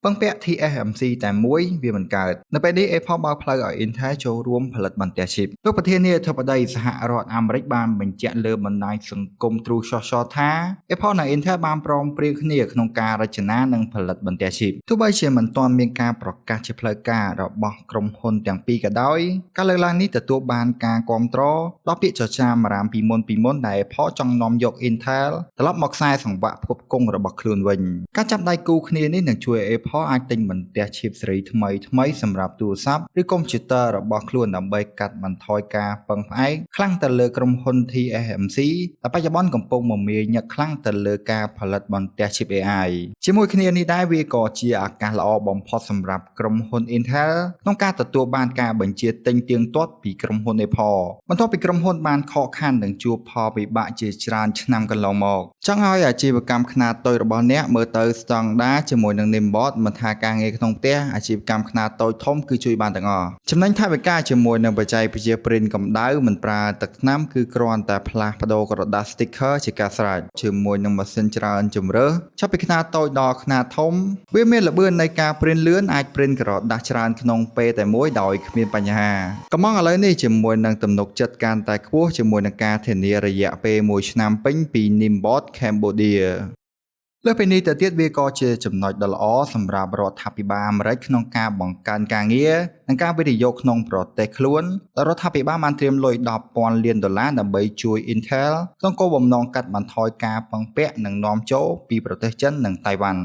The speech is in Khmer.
ពឹងពាក់ TSMC តែមួយវាមិនកើតនៅពេលនេះ Apple បើកផ្លូវឲ្យ Intel ចូលរួមផលិតបន្ទះ chip លោកប្រធានាធិបតីសហរដ្ឋអាមេរិកបានបញ្ជាក់លើបណ្ដាញសង្គម Truth Social ថា Apple និង Intel បានព្រមព្រៀងគ្នាក្នុងការរចនានិងផលិតបន្ទះ chip ទោះបីជាមិនទាន់មានការប្រកាសជាផ្លូវការរបស់ក្រុមហ៊ុនទាំងពីរក៏ដោយការលើកឡើងនេះទទួលបានការគាំទ្រដល់ពាក្យចចាមអារាមពីមុនដែល Apple ចង់នាំយក Intel ត្រឡប់មកខ្សែសង្វាក់ផ្គត់ផ្គង់របស់ខ្លួនវិញការចាប់ដៃគូគ្នានេះនឹងជួយ Apple អាចទិញបន្ទះ chip សេរីថ្មីសម្រាប់ទូរស័ព្ទឬកុំព្យូទ័ររបស់ខ្លួនដើម្បីកាត់បន្ថយការពឹងផ្អែកខ្លាំងទៅលើក្រុមហ៊ុន TSMC ដែលបច្ចុប្បន្នកំពុងមមាញឹកខ្លាំងទៅលើការផលិតបន្ទះ chip AI ជាមួយគ្នានេះដែរវាក៏ជាឱកាសល្អបំផុតសម្រាប់ក្រុមហ៊ុន Intel ក្នុងការទទួលបានការបញ្ជាទិញទៀងទាត់ពីក្រុមហ៊ុន Apple បន្ទាប់ពីក្រុមហ៊ុនបានខកខាននិងជួបផលវិបាកជាច្រើនឆ្នាំកន្លងមកចង់ឲ្យអាជីវកម្មខ្នាតតូចរបស់អ្នកមើលទៅស្តង់ដារជាមួយនឹង Nimbot មិនថាការងារក្នុងផ្ទះអាជីវកម្មខ្នាតតូចធំគឺជួយបានទាំងអស់ចំណេញថវិកាជាមួយនឹងបច្ចេកវិទ្យាព្រីនកម្ដៅមិនប្រើទឹកថ្នាំគឺគ្រាន់តែផ្លាស់ប្ដូរក្រដាស sticker ជាការស្រេចជាមួយនឹងម៉ាស៊ីនច្រើនជម្រើសចាប់ពីខ្នាតតូចដល់ខ្នាតធំវាមានល្បឿននៃការព្រីនលឿនអាចព្រីនក្រដាសច្រើនក្នុងពេលតែមួយដោយគ្មានបញ្ហាកំងឥឡូវនេះជាមួយនឹងទំនុកចិត្តកាន់តែខ្ពស់ជាមួយនឹងការធានារយៈពេល1ឆ្នាំពេញពី Nimbot Cambodiaលើពីនេះទៅទៀតវាក៏ជាចំណុចដ៏ល្អសម្រាប់រដ្ឋាភិបាលអាមេរិកក្នុងការបង្កើនការងារនិងការវិនិយោគក្នុងប្រទេសខ្លួនដោយរដ្ឋាភិបាលបានត្រៀមលុយ$10,000 លានដើម្បីជួយ Intel ក្នុងគោលបំណងកាត់បន្ថយការពឹងពាក់និងនាំចូលពីប្រទេសចិននិងតៃវ៉ាន់